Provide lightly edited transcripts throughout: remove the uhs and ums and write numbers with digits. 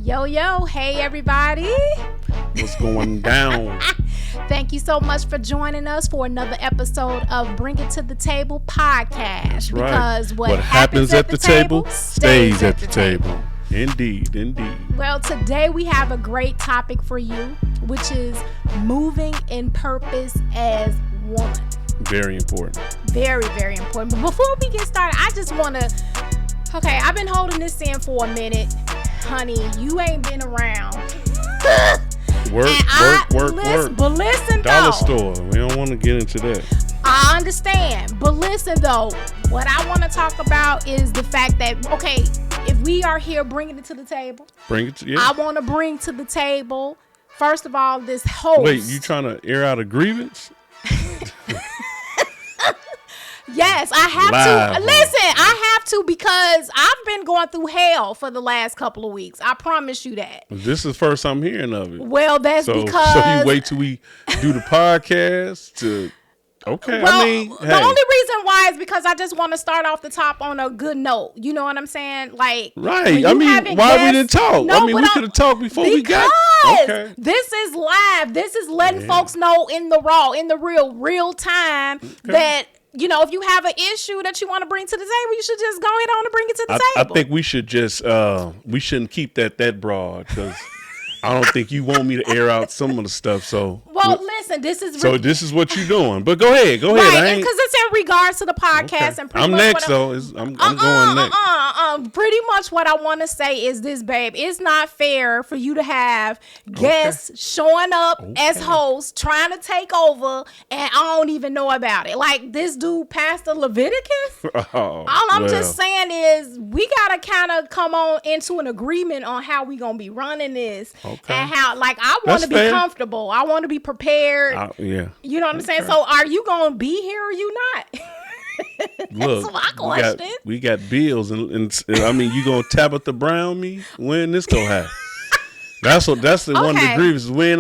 Yo, hey everybody. What's going down? Thank you so much for joining us for another episode of Bring It to the Table podcast. That's right. Because what happens at the table stays at the table. Indeed. Well, today we have a great topic for you, which is moving in purpose as one. Very important. Very, very important. But before we get started, I just want to... Okay, I've been holding this in for a minute. Honey, you ain't been around. Work. But listen, Dollar though. store. We don't want to get into that. I understand. But listen, though. What I want to talk about is the fact that, okay, if we are here bringing it to the table. I want to bring to the table, first of all, this host. Wait, you trying to air out a grievance? Yes, I have to. Listen, I have to because I've been going through hell for the last couple of weeks. I promise you that. This is the first I'm hearing of it. Well, that's because... So you wait till we do the podcast to... Okay, well, the only reason why is because I just want to start off the top on a good note. You know what I'm saying? Like, right. I mean, why we didn't talk? No, we could have talked before we got... Okay. This is live. This is letting folks know in the real time that... You know, if you have an issue that you want to bring to the table, you should just go ahead on and bring it to the table. I think we should just, we shouldn't keep that broad because I don't think you want me to air out some of the stuff. So, well, listen, this is what you're doing. But go ahead. Right, because it's in regards to the podcast. Okay. And I'm next, though. I'm going next. Pretty much what I want to say is this, babe. It's not fair for you to have guests showing up as hosts, trying to take over, and I don't even know about it. Like this dude, Pastor Leviticus. All I'm just saying is we got to kind of come on into an agreement on how we going to be running this. Okay. And how, like, I want to be comfortable. I want to be prepared. Yeah. You know what I'm saying? So are you going to be here or are you not? Look, we got bills and I mean, you gonna Tabitha Brown me? When this gonna happen? That's one of the grievances. When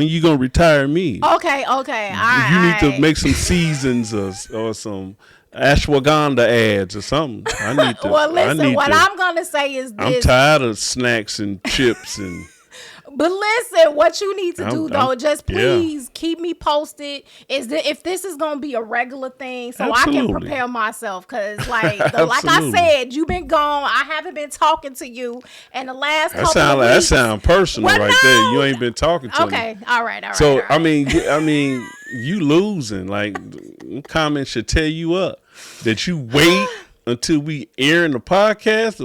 you gonna retire me? Okay. All right. You need to make some seasons or some ashwagandha ads or something. I need to. Well, listen. I'm gonna say is this. I'm tired of snacks and chips and. But listen, what you need to do though, just please keep me posted. If this is gonna be a regular thing, so I can prepare myself. Cause like I said, you've been gone. I haven't been talking to you, and the last couple of weeks. That sound personal there. You ain't been talking to me. Okay, all right. So I mean, you losing. Like comments should tear you up. That you wait until we air in the podcast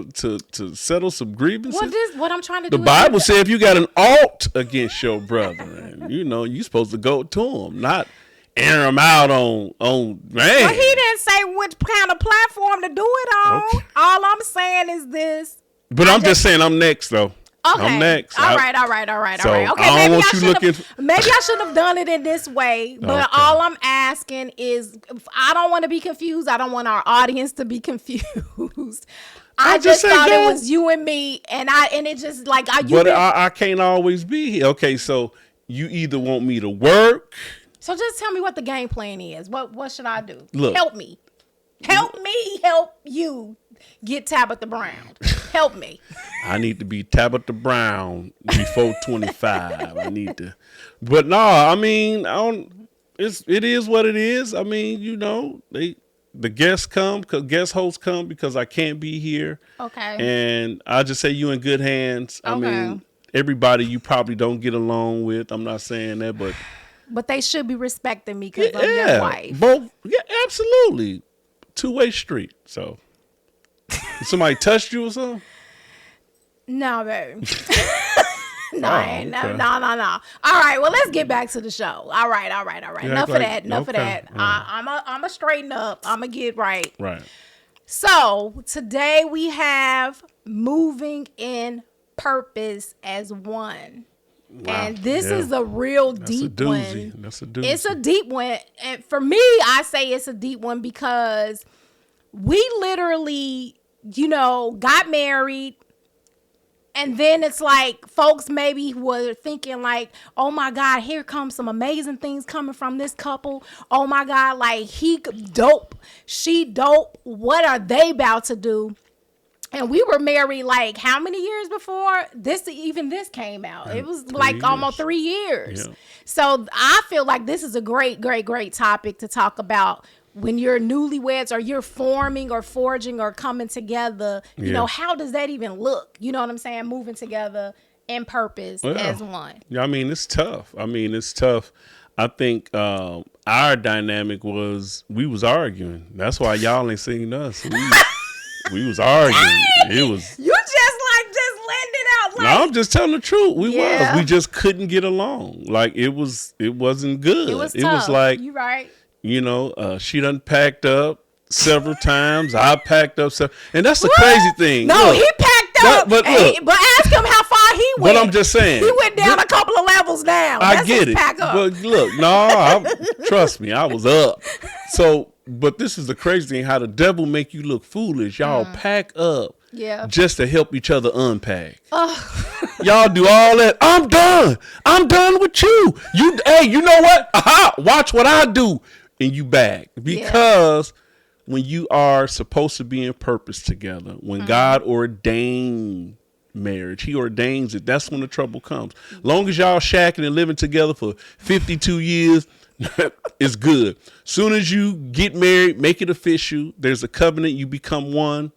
to settle some grievances. What I'm trying to do. The Bible says if you got an alt against your brother, and you're supposed to go to him, not air him out on man. But he didn't say which kind of platform to do it on. Okay. All I'm saying is this. But I'm just saying I'm next though. Okay. I'm next. All right. Okay, maybe I shouldn't have done it in this way. But all I'm asking is, I don't want to be confused. I don't want our audience to be confused. I just thought it was you and me, and it just like I can't always be here. Okay, so you either want me to work. So just tell me what the game plan is. What should I do? Look, help me help you get Tabitha Brown. Help me. I need to be Tabitha Brown before 25. I need to. But no, I mean, it is what it is. I mean, the guests come, guest hosts come because I can't be here. Okay. And I just say you in good hands. I mean, everybody you probably don't get along with. I'm not saying that, but they should be respecting me because I'm your wife. Absolutely. Two-way street. So somebody touched you or something? No, baby. No. All right, well, let's get back to the show. All right. Enough of that. I'm a straighten up. I'm going to get right. Right. So today we have moving in purpose as one. Wow. And this is a real deep one. That's a doozy. It's a deep one. And for me, I say it's a deep one because we literally, got married. And then it's like folks maybe were thinking like, oh my God, here comes some amazing things coming from this couple. Oh my God, like he dope, she dope. What are they about to do? And we were married like how many years before this came out? It was like almost 3 years. Yeah. So I feel like this is a great topic to talk about when you're newlyweds or you're forming or forging or coming together. You know, how does that even look? You know what I'm saying? Moving together in purpose as one. Yeah, I mean, it's tough. I think our dynamic was we was arguing. That's why y'all ain't seen us. We was arguing. It was. You just letting it out. Like, No, I'm just telling the truth. We just couldn't get along. Like it wasn't good. it was It tough. was like, you right. you know, she done packed up several times. I packed up and that's the crazy thing. No, Look, he packed up. but ask him how far he went. But I'm just saying. He went down a couple of levels down. I That's get his it. pack up. But look, trust me, I was up. So, but this is the crazy thing, how the devil make you look foolish. Y'all pack up just to help each other unpack. Y'all do all that. I'm done. I'm done with you. Hey, you know what? Aha, watch what I do. And you back. Because when you are supposed to be in purpose together, when God ordained marriage, he ordains it. That's when the trouble comes. Long as y'all shacking and living together for 52 years, it's good. Soon as you get married, make it official. There's a covenant. You become one.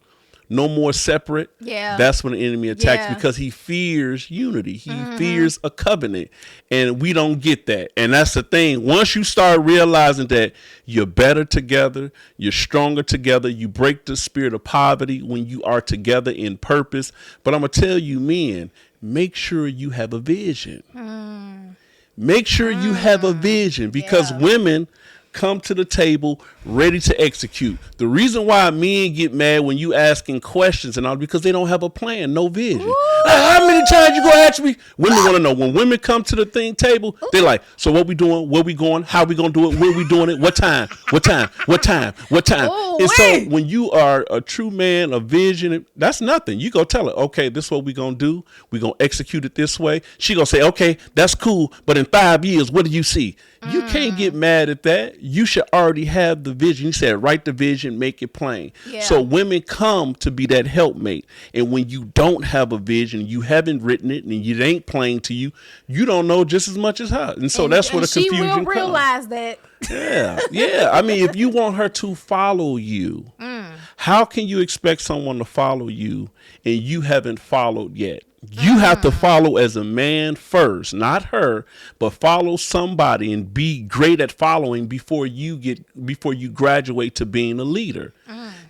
No more separate. Yeah. That's when the enemy attacks because he fears unity. He fears a covenant. And we don't get that. And that's the thing. Once you start realizing that you're better together, you're stronger together, you break the spirit of poverty when you are together in purpose. But I'm going to tell you, men, make sure you have a vision. Make sure you have a vision because women come to the table ready to execute. The reason why men get mad when you asking questions and all because they don't have a plan, no vision. How many times you gonna ask me? Women want to know. When women come to the table, they're like, so what we doing? Where we going? How we gonna do it? Where we doing it? What time? What time? What time? What time? And so when you are a true man, a vision, that's nothing. You go tell her, okay, this is what we gonna do. We gonna execute it this way. She gonna say, okay, that's cool. But in 5 years, what do you see? You can't get mad at that. You should already have the vision. You said, write the vision, make it plain. So women come to be that helpmate. And when you don't have a vision, you haven't written it, and it ain't plain to you, you don't know just as much as her. And so that's where the confusion comes. She will realize that. Yeah. I mean, if you want her to follow you, how can you expect someone to follow you and you haven't followed yet? You have to follow as a man first, not her, but follow somebody and be great at following before you graduate to being a leader.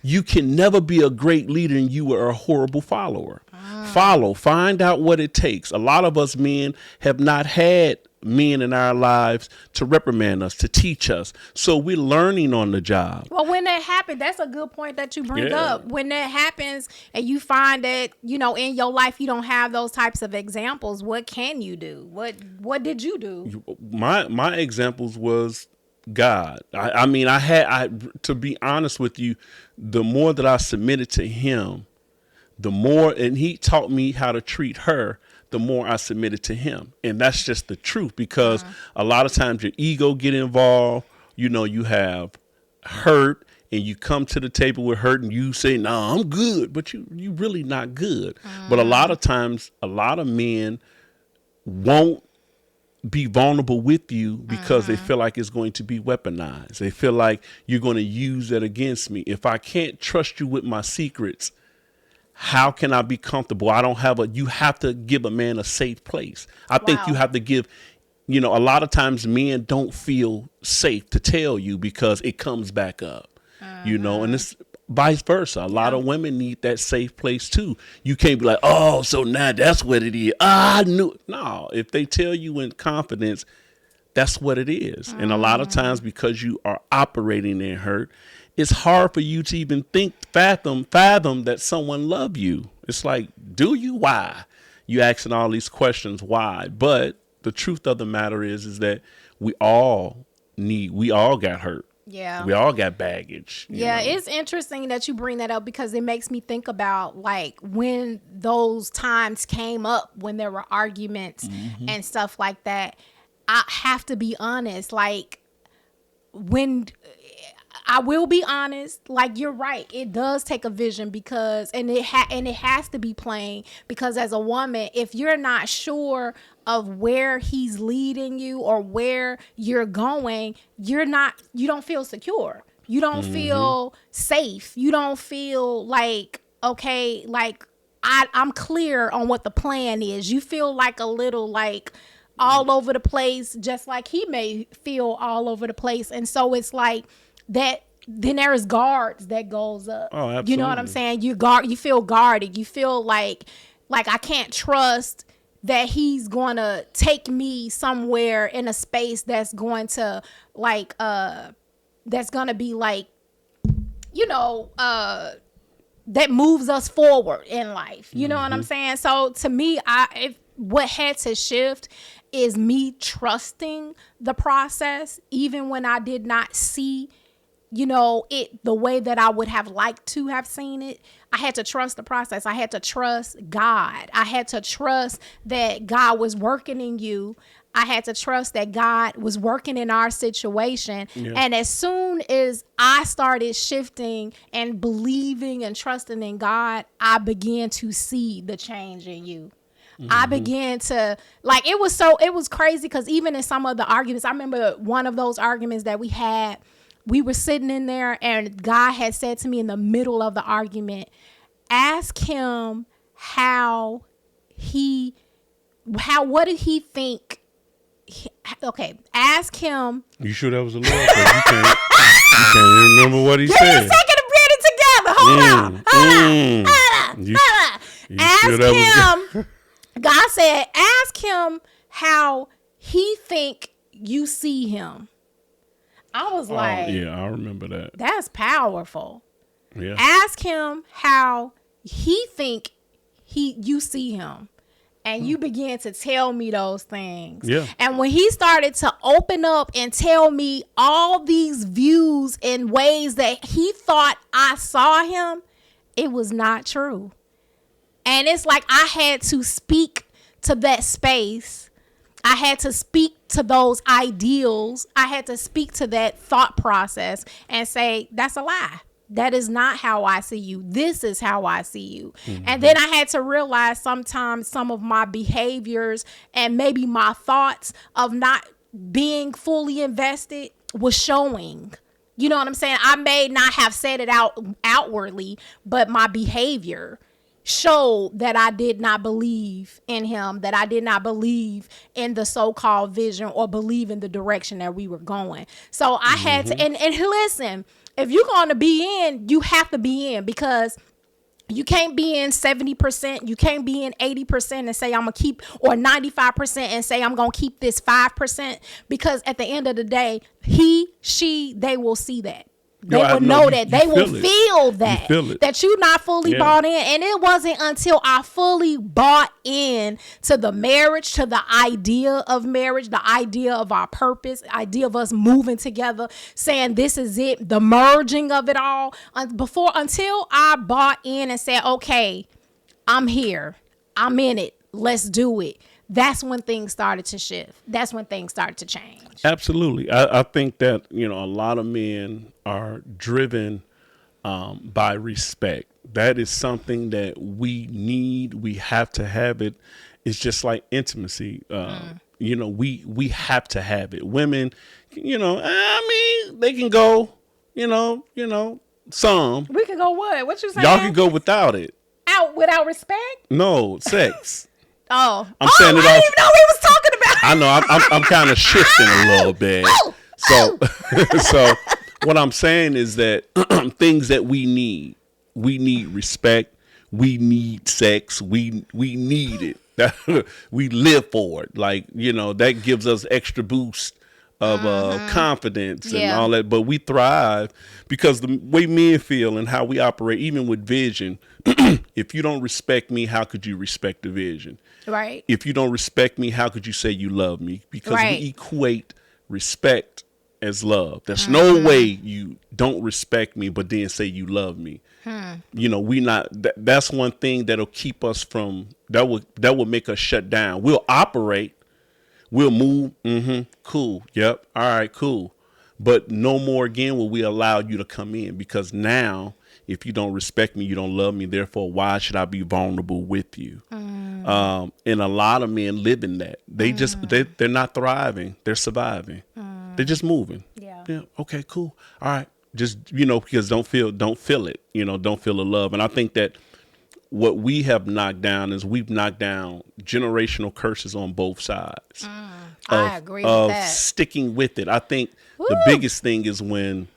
You can never be a great leader and you are a horrible follower. Find out what it takes. A lot of us men have not had men in our lives to reprimand us, to teach us. So we're learning on the job. Well, when that happens, that's a good point that you bring up. When that happens and you find that, you know, in your life, you don't have those types of examples, what can you do? What did you do? My examples was God. I mean, to be honest with you, the more that I submitted to him, the more, and he taught me how to treat her, the more I submitted to him. And that's just the truth, because a lot of times your ego get involved. You know, you have hurt and you come to the table with hurt and you say, no, I'm good, but you really not good. But a lot of times, a lot of men won't be vulnerable with you because they feel like it's going to be weaponized. They feel like you're going to use that against me. If I can't trust you with my secrets, how can I be comfortable? You have to give a man a safe place. I think you have to give, you know, a lot of times men don't feel safe to tell you because it comes back up, you know, and it's vice versa. A lot of women need that safe place too. You can't be like, oh, so now that's what it is. I knew. No, if they tell you in confidence, that's what it is. And a lot of times, because you are operating in hurt, it's hard for you to even fathom that someone love you. It's like, do you? Why? You asking all these questions, why? But the truth of the matter is that we all got hurt. Yeah. We all got baggage. You know? It's interesting that you bring that up because it makes me think about like when those times came up, when there were arguments and stuff like that. I have to be honest, like when I will be honest, like you're right. It does take a vision because and it has to be plain because as a woman, if you're not sure of where he's leading you or where you're going, you don't feel secure. You don't feel safe. You don't feel like, okay, like I'm clear on what the plan is. You feel like a little like all over the place, just like he may feel all over the place. And so it's like that then there is guards that goes up. Oh, absolutely. You know what I'm saying? You feel guarded. You feel like I can't trust that he's going to take me somewhere in a space that's going to like that's going to be like, you know, that moves us forward in life. You know what I'm saying? So to me, what had to shift is me trusting the process, even when I did not see, you know, it the way that I would have liked to have seen it. I had to trust the process. I had to trust God. I had to trust that God was working in you. I had to trust that God was working in our situation. Yeah. And as soon as I started shifting and believing and trusting in God, I began to see the change in you. I began to like, it was crazy because even in some of the arguments, I remember one of those arguments that we had, we were sitting in there and God had said to me in the middle of the argument, ask him what did he think? Ask him. You sure that was a Lord? You can't remember what he said. Give me a second to get it together. Hold on. Ask him. God said, ask him how he think you see him. I was like, yeah, I remember that. That's powerful. Yeah. Ask him how he think you see him. And you began to tell me those things. Yeah. And when he started to open up and tell me all these views in ways that he thought I saw him, it was not true. And it's like I had to speak to that space. I had to speak to those ideals. I had to speak to that thought process and say, that's a lie. That is not how I see you. This is how I see you. And then I had to realize sometimes some of my behaviors and maybe my thoughts of not being fully invested was showing. You know what I'm saying? I may not have said it outwardly, but my behavior showed that I did not believe in him, that I did not believe in the so-called vision or believe in the direction that we were going. So I had to, and listen, if you're going to be in, you have to be in, because you can't be in 70%. You can't be in 80% and say I'm going to keep, or 95% and say I'm going to keep this 5%, because at the end of the day, they will see that. They will know that. They will feel that. That you're not fully bought in. And it wasn't until I fully bought in to the marriage, to the idea of marriage, the idea of our purpose, idea of us moving together, saying this is it, the merging of it all. Until I bought in and said, okay, I'm here. I'm in it. Let's do it. That's when things started to shift. That's when things started to change. Absolutely. I think that, a lot of men are driven by respect. That is something that we need. We have to have it. It's just like intimacy. We have to have it. Women, they can go, some. We can go what? What you saying? Y'all can go without it. Out without respect? No, sex. Oh, I'm saying it I didn't even know we was talking about. I know. I'm kind of shifting a little bit. So what I'm saying is that things that we need respect. We need sex. We need it. We live for it. Like, that gives us extra boost of confidence and all that. But we thrive because the way men feel and how we operate, even with vision. If you don't respect me, how could you respect the vision? Right. If you don't respect me, how could you say you love me? Because we equate respect as love. There's no way you don't respect me, but then say you love me. We not. That's one thing that'll keep us from. That will make us shut down. We'll operate. We'll move. Cool. Yep. All right. Cool. but no more again will we allow you to come in, because now if you don't respect me, you don't love me. Therefore, why should I be vulnerable with you? And a lot of men live in that. They they're not thriving. They're surviving. They're just moving. Yeah. Okay, cool. All right. Just, because don't feel it, don't feel the love. And I think that what we have knocked down is we've knocked down generational curses on both sides. I agree with that. Sticking with it. I think the biggest thing is when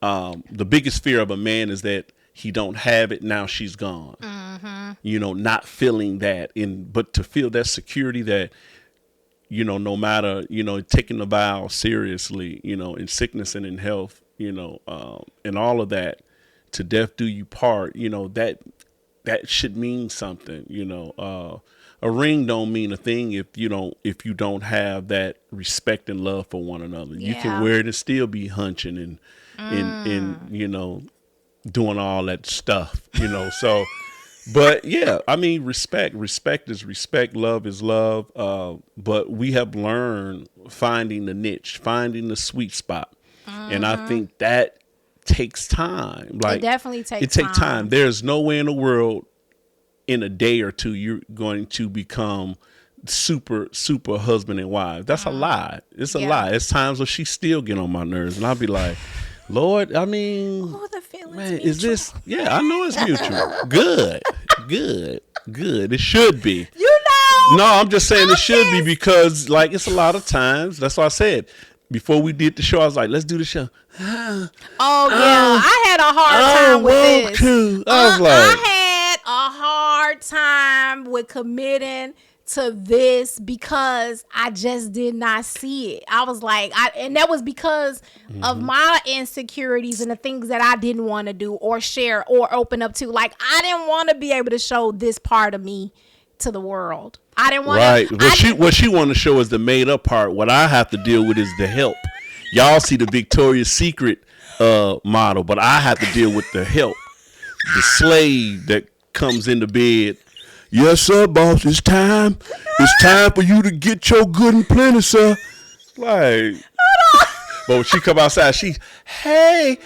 the biggest fear of a man is that he don't have it, now she's gone. Not feeling that, but to feel that security that, no matter, taking the vow seriously, in sickness and in health, and all of that, to death do you part, that should mean something. A ring don't mean a thing if you don't have that respect and love for one another. You can wear it and still be hunching and doing all that stuff, so. But yeah, I mean, respect is respect. Love is love. But we have learned finding the niche, finding the sweet spot. And I think that takes time. Like, it definitely takes time. It takes time. There's no way in the world in a day or two you're going to become super husband and wife. That's a lie. It's a lie. It's times where she still get on my nerves, and I'll be like, Lord, I mean, the feelings man, mutual. Is this? Yeah, I know it's mutual. Good. It should be. No, I'm just saying it should be, because like it's a lot of times. That's why I said before we did the show, I was like, let's do the show. I had a hard time with this. I had a hard time with committing to this because I just did not see it. I was like, and that was because of my insecurities and the things that I didn't want to do or share or open up to. Like, I didn't want to be able to show this part of me to the world. I didn't want to. What she want to show is the made up part. What I have to deal with is the help. Y'all see the Victoria's Secret model, but I have to deal with the help, the slave that comes into bed. Yes, sir, boss. It's time. It's time for you to get your good and plenty, sir. Like, but when she come outside, hey,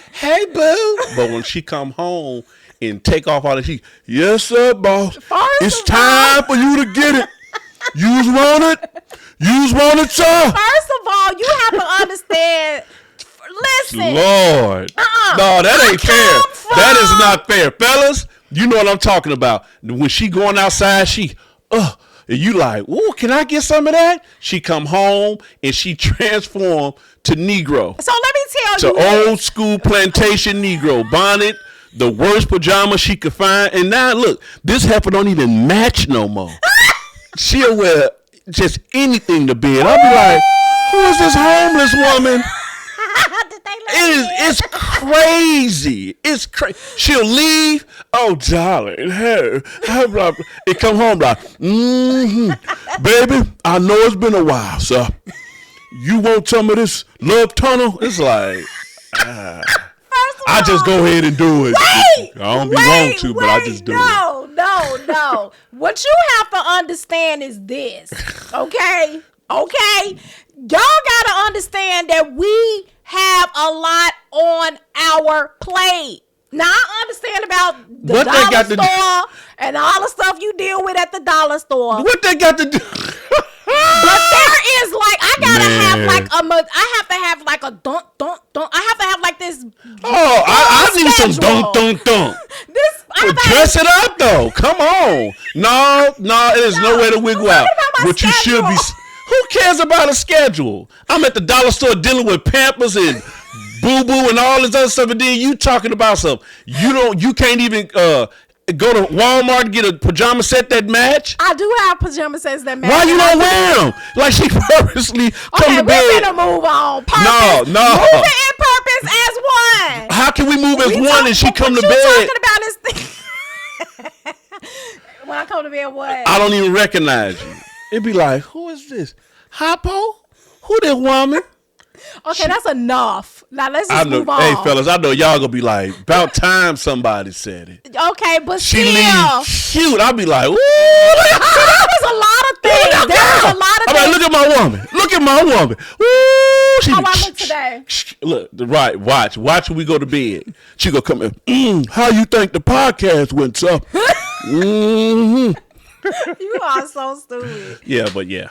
boo. But when she come home and take off all that, yes, sir, boss. It's time for you to get it. You's want it, sir. First of all, you have to understand. Listen, Lord, no, that ain't fair. That is not fair, fellas. You know what I'm talking about. When she going outside, and you like, ooh, can I get some of that? She come home and she transform to Negro. So let me tell you. To old school plantation Negro. Bonnet, the worst pajamas she could find. And now look, this heifer don't even match no more. She'll wear just anything to bed. I'll be like, who is this homeless woman? It's crazy. It's crazy. She'll leave. Oh, darling. It come home like, baby, I know it's been a while, so you want some of this love tunnel? It's like, I just go ahead and do it. I don't be wrong to, but I just do it. No. What you have to understand is this, okay? Y'all gotta understand that we have a lot on our plate. Now, I understand about the dollar store and all the stuff you deal with at the dollar store. What they got to do? But there is like, I have to have like a dunk. I have to have like this. Oh, I need some dunk. Dress it up though. Come on. No, there's no way to wiggle out. What you should be. Who cares about a schedule? I'm at the dollar store dealing with Pampers and Boo Boo and all this other stuff, and then you talking about something. You can't even go to Walmart and get a pajama set that match. I do have pajama sets that match. Why you don't wear them? Like she purposely come to bed. We're gonna move on. Purpose. No. Moving in purpose as one. How can we move as one and she come to bed? What you talking about is thing. When I come to bed, what? I don't even recognize you. It'd be like, who is this? Hoppo? Who this woman? Okay, that's enough. Now let's just move on. Hey, fellas, I know y'all gonna be like, about time somebody said it. Okay, but she still. leaves cute. I'll be like, ooh. There was a lot of things. I'm like, look at my woman. Ooh, How I look today? Look, right. Watch when we go to bed. She gonna come in. How you think the podcast went, so? You are so stupid. Yeah, but yeah.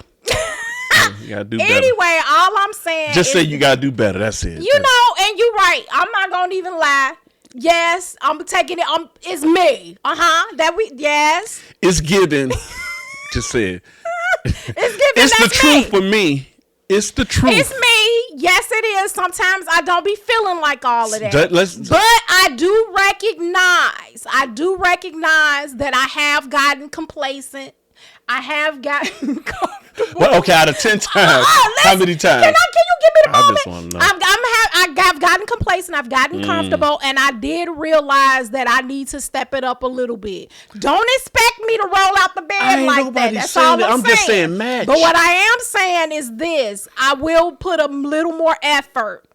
You gotta do better. Anyway, all I'm saying just is, say you gotta do better. That's it. You know, and you're right. I'm not gonna even lie. Yes, I'm taking it. It's me. Yes. It's given. Just say it. It's given. It's the truth for me. It's the truth. It's me. Yes, it is. Sometimes I don't be feeling like all of that. But I do recognize that I have gotten complacent. I have gotten comfortable. Well, okay, out of 10 times, how many times? Can you give me the moment? I just want to know. I've gotten complacent. I've gotten comfortable, and I did realize that I need to step it up a little bit. Don't expect me to roll out the bed like that. That's all I'm saying. Just saying match. But what I am saying is this: I will put a little more effort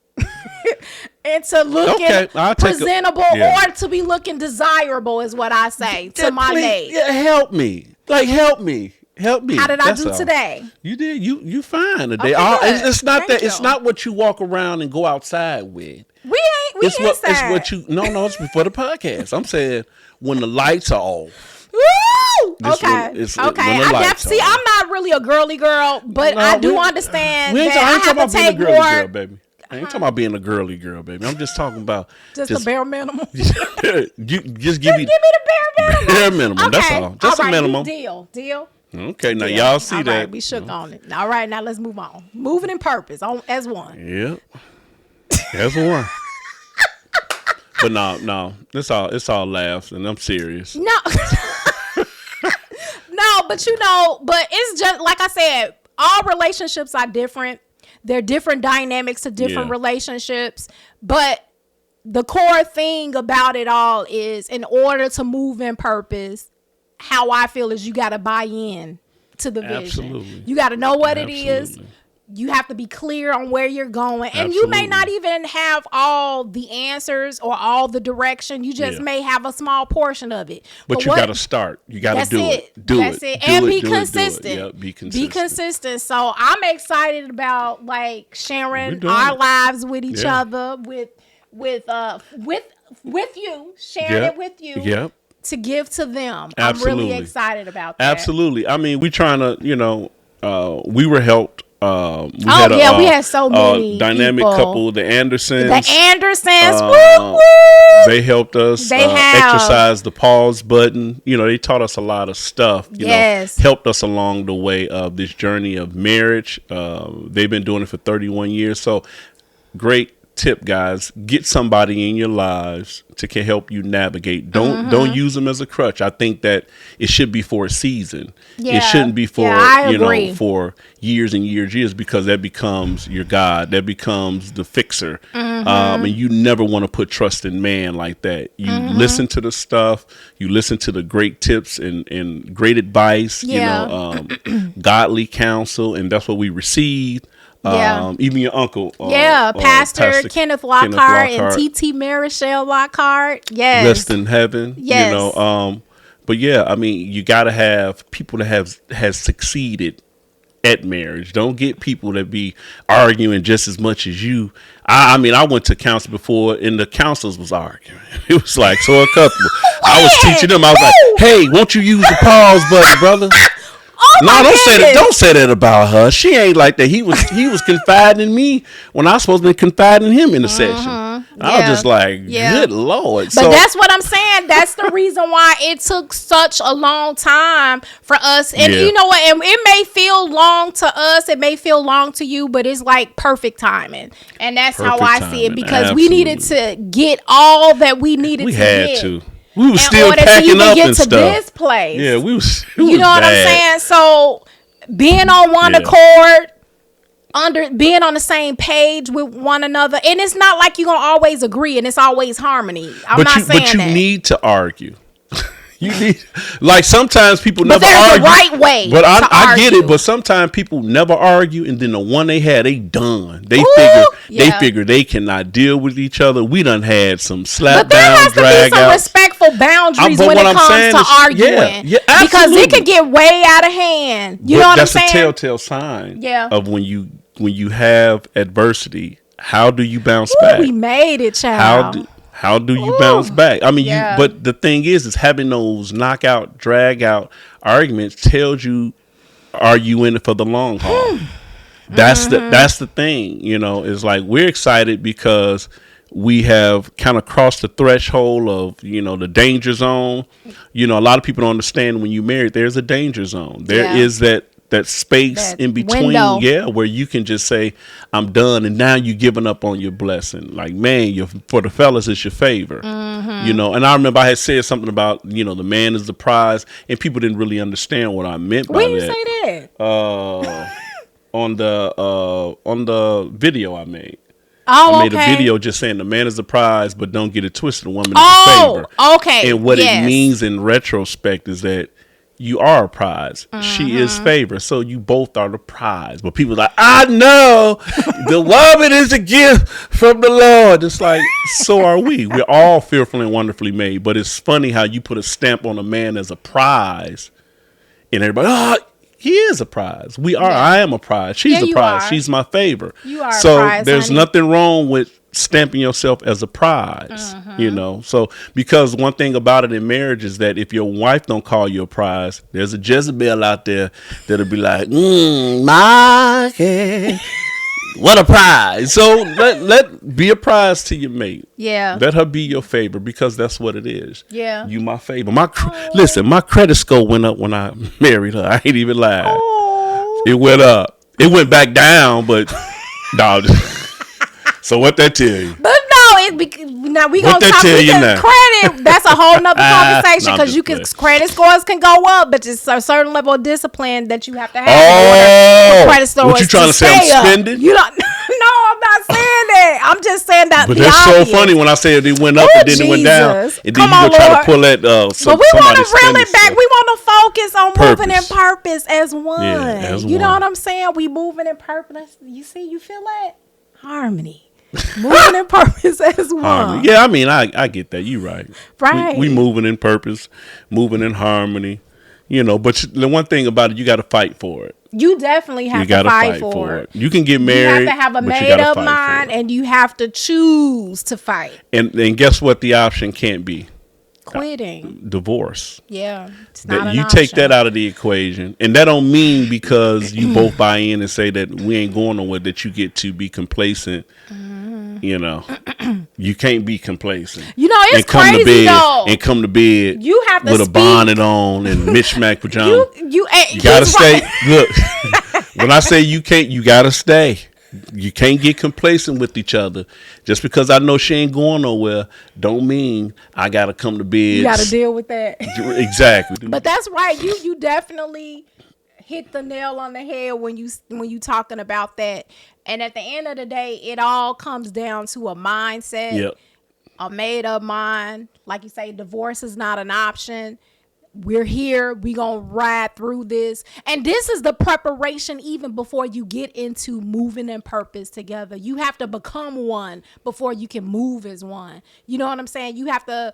into looking presentable or to be looking desirable, is what I say to my mate. Yeah, help me. Help me. How did I do today? You did. You fine today. Okay, it's not that. It's not what you walk around and go outside with. We inside. It's what you. No. It's before the podcast. I'm saying when the lights are off. Woo! Okay. I'm not really a girly girl, but I do understand that I have to take more. Girl, baby. I ain't talking about being a girly girl, baby. I'm just talking about just the bare minimum. Just give me the bare minimum. Bare minimum. Okay. That's all. Just a minimum. Deal. Okay, now y'all see that. Right, we shook on it. All right, now let's move on. Moving in purpose as one. Yep. As one. But no. It's all laughs, and I'm serious. No. No, but but it's just like I said, all relationships are different. There are different dynamics to different relationships, but the core thing about it all is, in order to move in purpose, how I feel is you got to buy in to the vision. Absolutely. You got to know what it is. You have to be clear on where you're going. And you may not even have all the answers or all the direction. You just may have a small portion of it. But you got to start. You got to do it. That's it. And be consistent. Yep, be consistent. Be consistent. So I'm excited about sharing our lives with each other, with you, sharing it with you. Yep. To give to them. Absolutely. I'm really excited about that. Absolutely. I mean, we trying to, we were helped. We had so many dynamic people. couple, the Andersons. Woo! They helped us exercise the pause button. They taught us a lot of stuff. Helped us along the way of this journey of marriage. They've been doing it for 31 years. So great tip, guys. Get somebody in your lives to help you navigate. Don't use them as a crutch. I think that it should be for a season. It shouldn't be for for years and years, because that becomes your God. That becomes the fixer. And you never want to put trust in man like that. You listen to the stuff. You listen to the great tips and great advice. Godly counsel, and that's what we received. Even your uncle. Pastor Kenneth Lockhart and T.T. Marichelle Lockhart. Yes. Rest in heaven. Yes. But I mean, you got to have people that has succeeded at marriage. Don't get people that be arguing just as much as you. I mean, I went to counsel before, and the counselors was arguing. It was like, so a couple. I was teaching them. I was like, hey, won't you use the pause button, brother? Don't say that about her. She ain't like that. He was confiding in me when I was supposed to be confiding in him in the session. I was just like, good Lord. But that's what I'm saying. That's the reason why it took such a long time for us. And you know what? And it may feel long to us. It may feel long to you, but it's like perfect timing. And that's how I see it, because we needed to get all that we needed to get. We had to. We were still packing up and stuff. This place. Yeah, we was. You know what I'm saying? So being on one accord, being on the same page with one another, and it's not like you're gonna always agree and it's always harmony. But you need to argue. You need, sometimes people never argue. But there's a right way. But I get it. But sometimes people never argue, and then the one they had, they done. They figure they cannot deal with each other. We done had some slap down, drag out. But there has to be some respectful boundaries when it comes to arguing. Because it can get way out of hand. You know what I'm saying? That's a telltale sign of when you you have adversity, how do you bounce Ooh, back? we made it, child. How do you bounce back? I mean, yeah. but the thing is having those knockout, drag out arguments tells you, are you in it for the long haul? That's the thing, you know, is like, we're excited because we have kind of crossed the threshold of, you know, the danger zone. You know, a lot of people don't understand when you married, there's a danger zone. There is that space in between, window. where you can just say, I'm done, and now you giving up on your blessing. Like, man, for the fellas, it's your favor. You know, and I remember I had said something about, you know, the man is the prize, and people didn't really understand what I meant by that. When you say that? On the video I made. Oh, I made a video just saying the man is the prize, but don't get it twisted. The woman is the favor. Okay. And what it means in retrospect is that you are a prize. She is favor. So you both are the prize. But people are like, I know the woman is a gift from the Lord. It's like, so are we. We're all fearfully and wonderfully made. But it's funny how you put a stamp on a man as a prize. And everybody, he is a prize. We are. Yeah. I am a prize. She's a prize. She's my favor. You are so a prize, there's honey. nothing wrong with stamping yourself as a prize, you know. So because one thing about it in marriage is that if your wife don't call you a prize, there's a Jezebel out there that'll be like, my head. What a prize. So let be a prize to your mate. Yeah. Let her be your favor, because that's what it is. Yeah. You my favor. Listen, my credit score went up when I married her. I ain't even lying. Oh. It went up. It went back down, but no. So what that tell you? But now we gonna talk credit. That's a whole nother conversation, because credit scores can go up, but it's a certain level of discipline that you have to have in order for credit scores. What you trying to say? I'm spending? You don't. No, I'm not saying that. I'm just saying that. But that's so funny when I say it went up and then it went down, and then you go try to pull that. But we want to reel it back. We want to focus on moving in purpose as one. Yeah, as you know what I'm saying? We moving in purpose. You see? You feel that harmony. Moving in purpose as one. Harmony. Yeah, I mean, I get that. You right. Right. We moving in purpose, moving in harmony. You know, but the one thing about it, you got to fight for it. You definitely have to fight for it. You can get married. You have to have a made up mind, and you have to choose to fight. And guess what? The option can't be quitting. Divorce. Yeah, it's not an you option. take that out of the equation, and that don't mean because you both buy in and say that we ain't going nowhere that you get to be complacent. You know, you can't be complacent. You know, it's crazy though. And come to bed. You have to with a bonnet on and mismatched pajamas. You gotta stay. Look, when I say you can't, you gotta stay. You can't get complacent with each other. Just because I know she ain't going nowhere, don't mean I gotta come to bed. You gotta deal with that. Exactly. But that's right. You definitely hit the nail on the head when you talking about that. And at the end of the day, it all comes down to a mindset, a made up mind. Like you say, divorce is not an option. We're here. We gonna ride through this. And this is the preparation even before you get into moving in purpose together. You have to become one before you can move as one. You know what I'm saying? You have to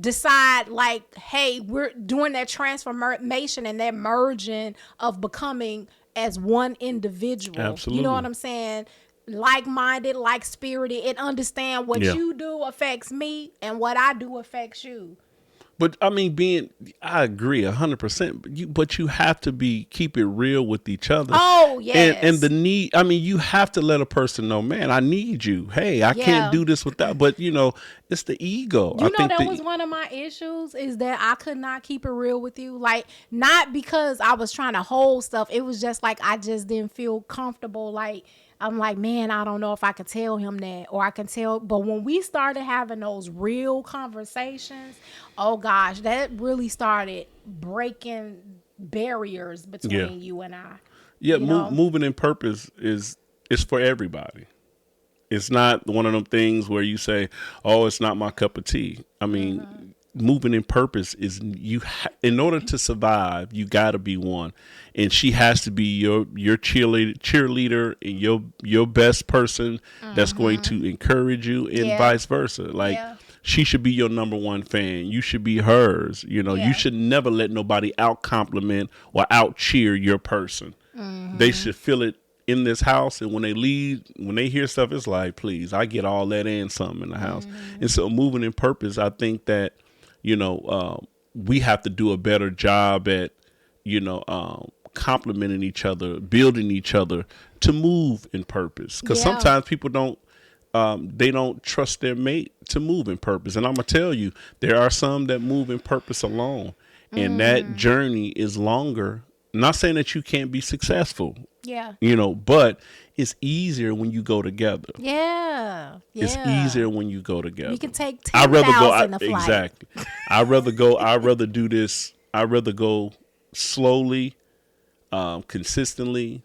decide, like, hey, we're doing that transformation and that merging of becoming as one individual. Absolutely. You know what I'm saying? Like-minded, like-spirited, and understand what you do affects me and what I do affects you. But I mean, I agree 100%. But you have to keep it real with each other. Oh yes. And the need. I mean, you have to let a person know, man, I need you. Hey, I can't do this without. But you know, it's the ego. You know, that was one of my issues, is that I could not keep it real with you. Like, not because I was trying to hold stuff. It was just like I just didn't feel comfortable. Like, I'm like, man, I don't know if I could tell him that, or I can tell. But when we started having those real conversations, oh gosh, that really started breaking barriers between you and I. Yeah, moving in purpose is for everybody. It's not one of them things where you say, oh, it's not my cup of tea. I mean, moving in purpose is in order to survive, you got to be one. And she has to be your cheerleader and your best person that's going to encourage you, and vice versa. Like, she should be your number one fan. You should be hers. You know, you should never let nobody out compliment or out cheer your person. They should feel it in this house, and when they leave, when they hear stuff, it's like, please, I get all that and something in the house. And so moving in purpose, I think that, we have to do a better job at, complimenting each other, building each other to move in purpose. Because sometimes people don't, they don't trust their mate to move in purpose. And I'm going to tell you, there are some that move in purpose alone. And that journey is longer. I'm not saying that you can't be successful. Yeah. But it's easier when you go together. Yeah. It's easier when you go together. You can take 10,000 a flight. Exactly. I'd rather do this. I'd rather go slowly, consistently,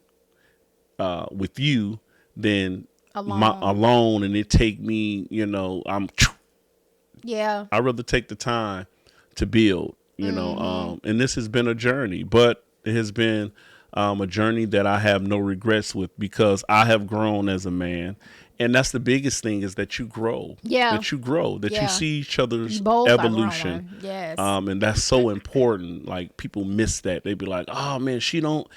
with you than alone, and it take me, Yeah. I'd rather take the time to build, and this has been a journey, but it has been a journey that I have no regrets with, because I have grown as a man. And that's the biggest thing, is that you grow. Yeah. That you grow, that you see each other's evolution. Yes. And that's so important. Like, people miss that. They be like, oh man, he don't.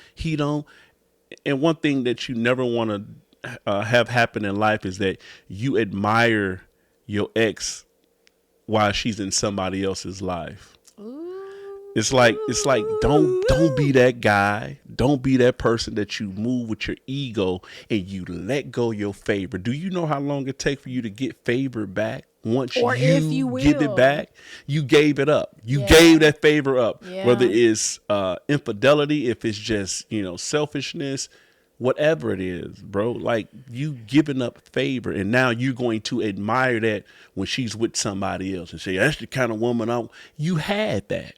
And one thing that you never want to have happen in life is that you admire your ex while she's in somebody else's life. Ooh. It's like don't be that guy. Don't be that person that you move with your ego and you let go your favor. Do you know how long it takes for you to get favor back? Once you get it back, you gave it up. You gave that favor up. Yeah. Whether it's infidelity, if it's just, selfishness, whatever it is, bro. Like, you giving up favor, and now you're going to admire that when she's with somebody else and say, that's the kind of woman you had that.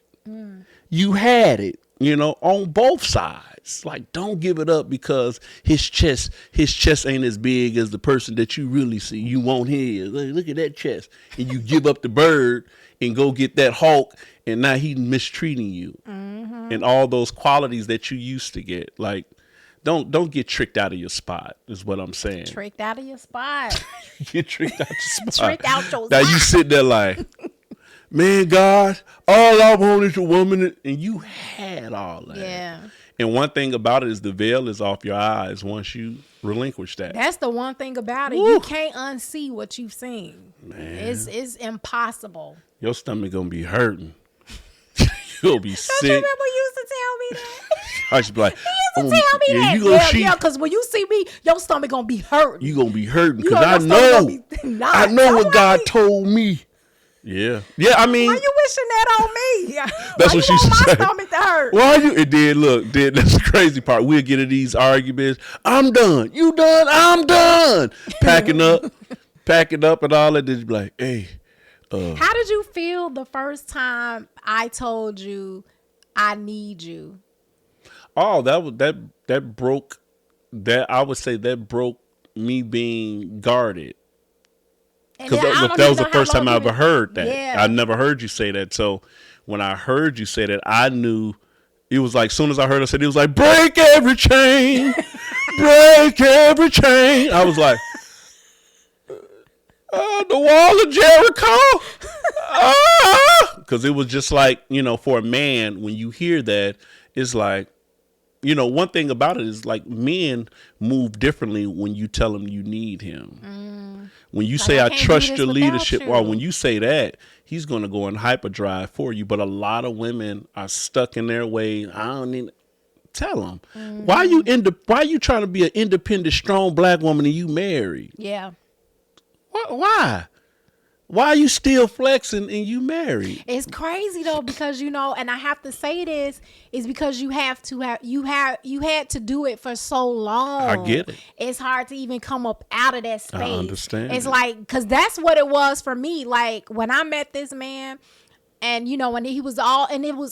You had it, on both sides. Like, don't give it up because his chest ain't as big as the person that you really see. You want his. Look at that chest. And you give up the bird and go get that hawk, and now he's mistreating you. And all those qualities that you used to get. Like, don't get tricked out of your spot, is what I'm saying. Tricked out of your spot. Get tricked out your spot. Tricked out your spot. Now you sit there like, man, God, all I want is a woman. And you had all that. Yeah. And one thing about it is the veil is off your eyes once you relinquish that. That's the one thing about it. Woo. You can't unsee what you've seen. Man. It's impossible. Your stomach going to be hurting. You'll be sick. Don't you remember you used to tell me that? I should be like, he used to tell me that. Yeah, because when you see me, your stomach going to be hurting. You going to be hurting because I know what God told me. Yeah. Yeah, I mean. Why you wishing that on me? That's what she said. My stomach to hurt. Why you? It did. Look, that's the crazy part. We'll get into these arguments. I'm done. You done? I'm done. Packing up and all that. Then you be like, hey. How did you feel the first time I told you I need you? Oh, that broke. I would say that broke me being guarded. Because that was the first time I ever heard that. Yeah. I never heard you say that. So when I heard you say that, I knew it was like, as soon as I heard her say it, it was like, break every chain, break every chain. I was like, the wall of Jericho. Because it was just like, for a man, when you hear that, it's like, one thing about it is like men move differently when you tell them you need him. When you say, I trust your leadership, or when you say that, he's going to go in hyperdrive for you. But a lot of women are stuck in their ways. I don't need. Tell them. Why are you trying to be an independent, strong black woman and you married? Yeah. Why? Why are you still flexing and you married? It's crazy though, because and I have to say this, is because you had to do it for so long. I get it. It's hard to even come up out of that space. I understand. It's like, because that's what it was for me. Like, when I met this man, and when it was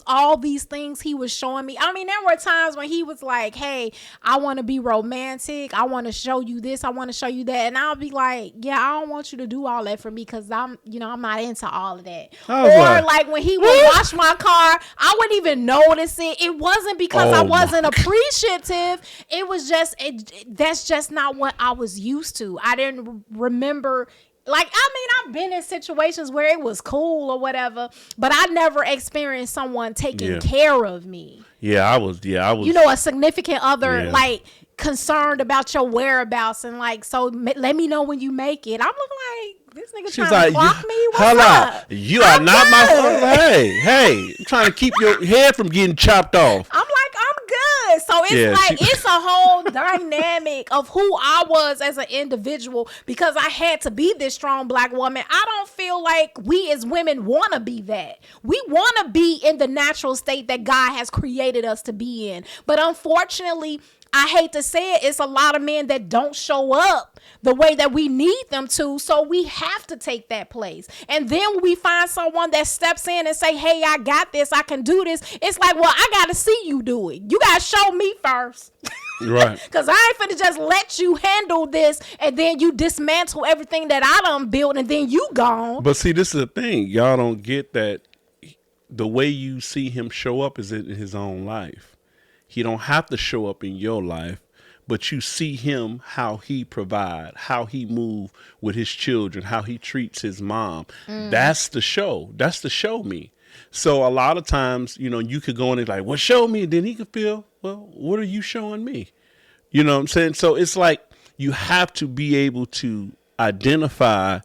all these things he was showing me. I mean, there were times when he was like, hey, I want to be romantic. I want to show you this. I want to show you that. And I'll be like, yeah, I don't want you to do all that for me, because I'm not into all of that. Or like when he would wash my car, I wouldn't even notice it. It wasn't because I wasn't appreciative. It was just, that's just not what I was used to. I didn't remember Like, I mean, I've been in situations where it was cool or whatever, but I never experienced someone taking care of me. Yeah, I was. You know, a significant other, Yeah. like, concerned about your whereabouts and like, so let me know when you make it. I'm looking like, this nigga She's trying like, to clock me? What's up? You are I'm not my good. phone. Hey, I'm trying to keep your head from getting chopped off. I'm like, I'm good. So it's it's a whole dynamic of who I was as an individual because I had to be this strong black woman. I don't feel like we as women want to be that. We want to be in the natural state that God has created us to be in. But unfortunately, I hate to say it, it's a lot of men that don't show up the way that we need them to. So we have to take that place. And then when we find someone that steps in and say, hey, I got this, I can do this. It's like, well, I got to see you do it. You got to show me first. Right. Because I ain't finna just let you handle this and then you dismantle everything that I done built and then you gone. But see, this is the thing. Y'all don't get that the way you see him show up is in his own life. He don't have to show up in your life, but you see him, how he provide, how he move with his children, how he treats his mom. That's the show. That's the show me. So a lot of times, you know, you could go in and like, well, show me. And then he could feel, well, what are you showing me? You know what I'm saying? So it's like you have to be able to identify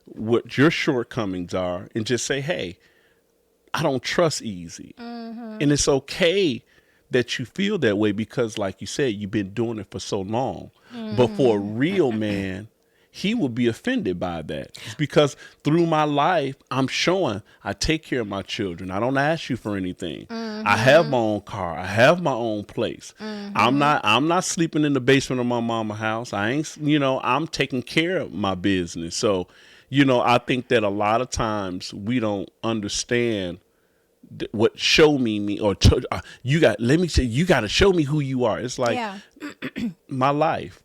what your shortcomings are and just say, hey, I don't trust easy. And it's okay that you feel that way because, like you said, you've been doing it for so long. But for a real man, he will be offended by that. It's because through my life, I'm showing I take care of my children. I don't ask you for anything. I have my own car. I have my own place. I'm not sleeping in the basement of my mama's house. I ain't, you know, I'm taking care of my business. So, you know, I think that a lot of times we don't understand what show me or you got to show me who you are. It's like my life.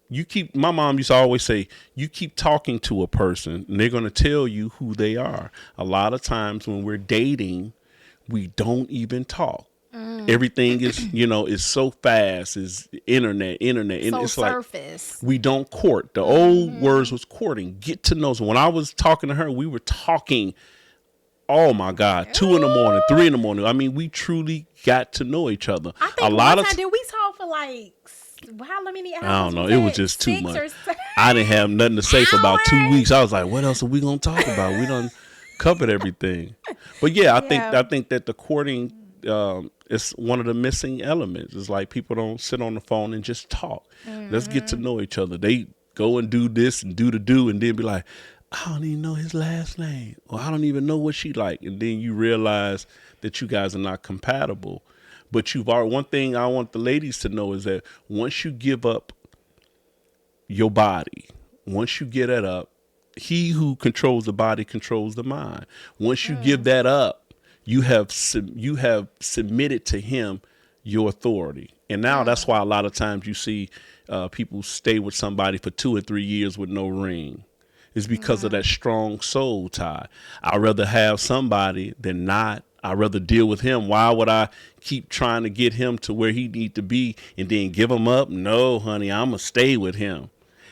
My mom used to always say, you keep talking to a person and they're going to tell you who they are. A lot of times when we're dating, we don't even talk. Everything is, you know, is so fast, is internet, and so it's surface. Like we don't court. The old words was courting, get to know. So when I was talking to her, we were talking. Oh my God, 2 a.m, 3 a.m. I mean, we truly got to know each other. I think one time did we talk for like how many hours? I don't know. It was just too much. I didn't have nothing to say for about 2 weeks. I was like, what else are we gonna talk about? We done covered everything. But yeah, I think that the courting is one of the missing elements. It's like people don't sit on the phone and just talk. Let's get to know each other. They go and do this and do and then be like, I don't even know his last name, or I don't even know what she like. And then you realize that you guys are not compatible. But one thing I want the ladies to know is that once you give up your body, once you get that up, he who controls the body controls the mind. Once you give that up, you have submitted to him your authority. And now that's why a lot of times you see people stay with somebody for 2 or 3 years with no ring. Is because of that strong soul tie. I'd rather have somebody than not. I'd rather deal with him. Why would I keep trying to get him to where he need to be and then give him up? No, honey, I'm going to stay with him.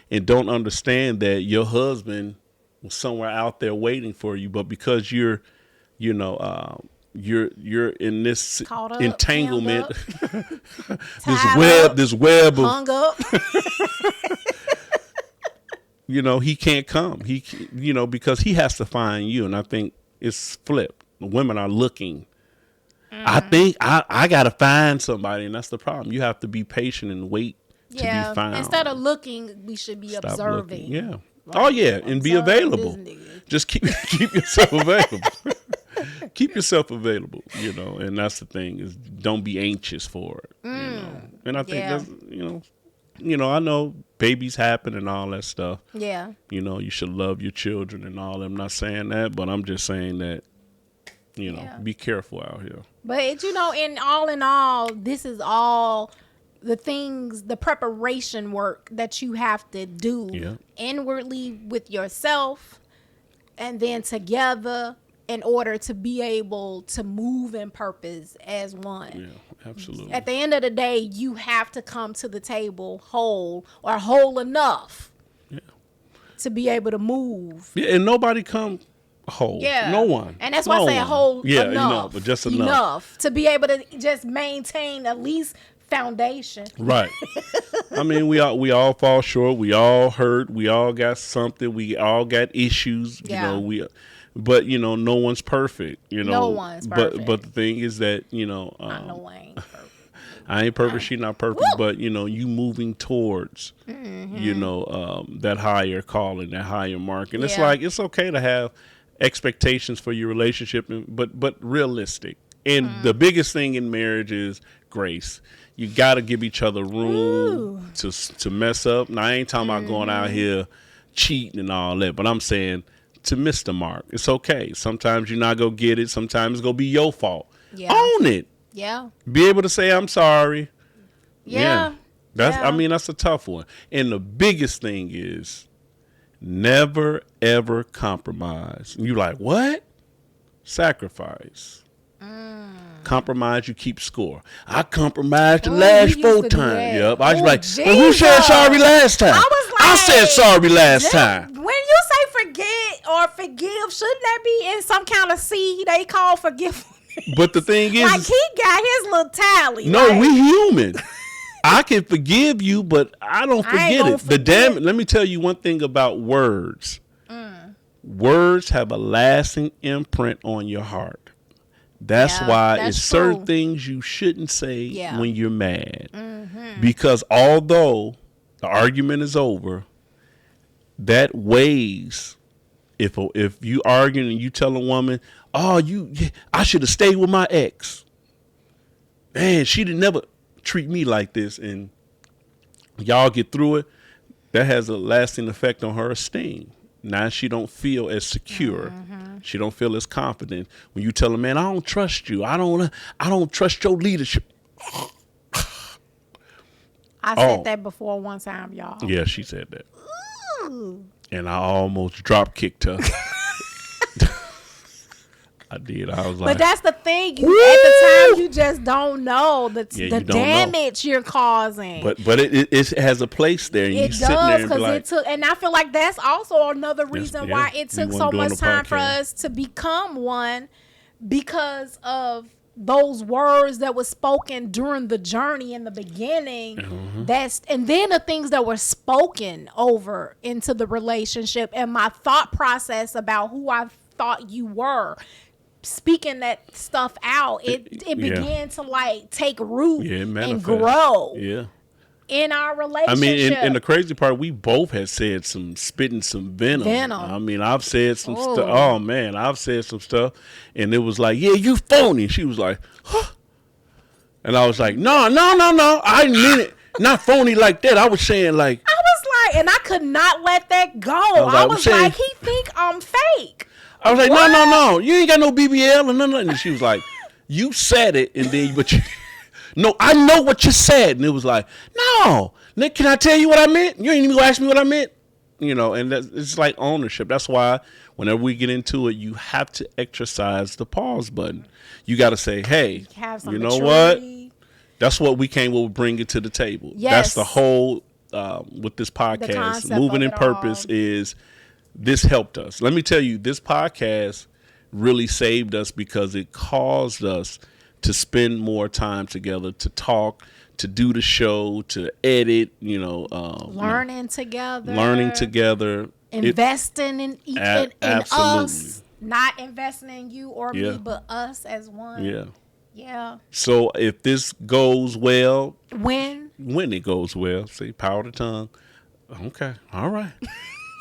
And don't understand that your husband was somewhere out there waiting for you. But because you're in this entanglement, this web of hung up. You know, he can't come. Because he has to find you. And I think it's flipped. The women are looking. I think I got to find somebody. And that's the problem. You have to be patient and wait to be found. Instead of looking, we should be observing. Looking. Yeah. Like, and be available. Just keep yourself available. Keep yourself available, you know. And that's the thing is don't be anxious for it, you know. And I think that's, I know babies happen and all that stuff. Yeah. You know, you should love your children and all. I'm not saying that, but I'm just saying that, be careful out here. But, in all, this is all the things, the preparation work that you have to do inwardly with yourself and then together in order to be able to move in purpose as one. Yeah, absolutely. At the end of the day, you have to come to the table whole or whole enough to be able to move. Yeah, and nobody come whole. Yeah. No one. And that's why I say a whole Yeah, enough. but just enough. Enough to be able to just maintain at least foundation. Right. I mean, we all fall short. We all hurt. We all got something. We all got issues. Yeah. But no one's perfect. No one's perfect. But the thing is that I know I ain't perfect. I ain't perfect. She's not perfect. Woo! But you moving towards that higher calling, that higher mark, and it's like it's okay to have expectations for your relationship, but realistic. And the biggest thing in marriage is grace. You got to give each other room to mess up. Now, I ain't talking about going out here cheating and all that, but I'm saying to miss the mark. It's okay. Sometimes you're not going to get it. Sometimes it's going to be your fault. Yeah. Own it. Yeah. Be able to say, I'm sorry. Yeah. I mean, that's a tough one. And the biggest thing is never, ever compromise. And you're like, what? Sacrifice. Compromise, you keep score. I compromised the last 4 times. Yep. I was like, well, who said sorry last time? I said sorry last time. When you say forget or forgive, shouldn't that be in some kind of C they call forgiveness? But the thing is, like he got his little tally. No, we human. I can forgive you, but I don't forget it. Let me tell you one thing about words. Words have a lasting imprint on your heart. That's why it's certain things you shouldn't say when you're mad. Because although the argument is over, that weighs. If you arguing and you tell a woman, I should have stayed with my ex. Man, she didn't never treat me like this, and y'all get through it, that has a lasting effect on her esteem. Now she don't feel as secure. She don't feel as confident. When you tell her, man, I don't trust you. I don't trust your leadership. I said that before one time, y'all. Yeah, she said that. Ooh. And I almost drop kicked her. I did. I was like, but that's the thing. At the time, you just don't know the damage you're causing. But it has a place there. And it does, because it took. And I feel like that's also another reason why it took so much time for us to become one, because of those words that were spoken during the journey in the beginning. And then the things that were spoken over into the relationship, and my thought process about who I thought you were. Speaking that stuff out, it began to like take root and grow in our relationship. I mean, and the crazy part, we both had said spitting some venom. I mean, I've said some stuff. Oh man, I've said some stuff, and it was like, yeah, you phony. She was like, huh. And I was like, no, I didn't mean it. Not phony like that. I was saying like, and I could not let that go. I was like, he think I'm fake. I was like, no, you ain't got no BBL and nothing. And she was like, you said it, and then no, I know what you said. And it was like, no, Nick, can I tell you what I meant? You ain't even gonna ask me what I meant. And it's like ownership. That's why whenever we get into it, you have to exercise the pause button. You got to say, hey, you know what? That's what we came over bringing to the table. Yes. That's the whole, with this podcast, moving in purpose is, this helped us. Let me tell you, this podcast really saved us because it caused us to spend more time together, to talk, to do the show, to edit, learning together, investing in us, not investing in you or me, but us as one. Yeah. So if this goes well, when it goes well, say power to tongue. Okay. All right.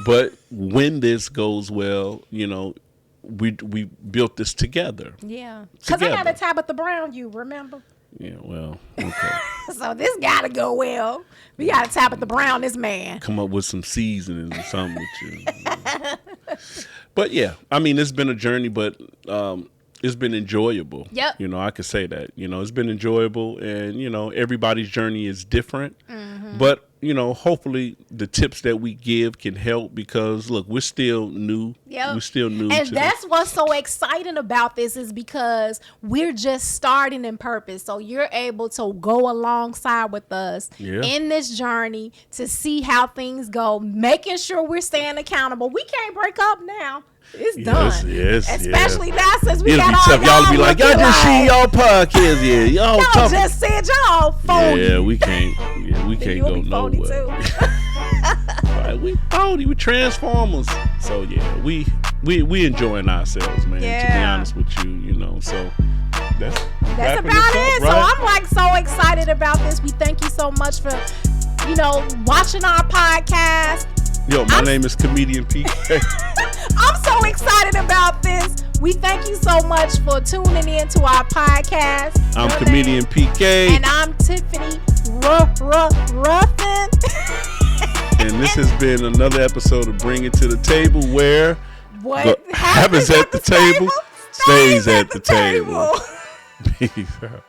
But when this goes well, we built this together. Yeah. Because I got a Tabitha Brown, remember? Yeah, well, okay. So this got to go well. We got to Tabitha Brown this man. Come up with some seasonings or something with you. But yeah, I mean, it's been a journey, but it's been enjoyable. Yep. I could say that. It's been enjoyable, and everybody's journey is different. But hopefully the tips that we give can help, because look, we're still new. Yep. We're still new. And that's what's so exciting about this, is because we're just starting in purpose. So you're able to go alongside with us in this journey to see how things go, making sure we're staying accountable. We can't break up now. It's done. Yes, especially now since we It'll got be all tough. Y'all be like, y'all just see y'all podcast. Yeah, y'all talk. just said y'all phony. Yeah, we can't. Yeah, we can't go nowhere. Right, we phony. We transformers. So yeah, we enjoying ourselves, man. Yeah. To be honest with you, so that's about Right? it. So I'm like so excited about this. We thank you so much for watching our podcast. Yo, my name is Comedian PK. I'm so excited about this. We thank you so much for tuning in to our podcast. I'm Comedian PK. And I'm Tiffany Ruffin. And this has been another episode of Bring It to the Table, where what happens at the table stays at the table. Peace out.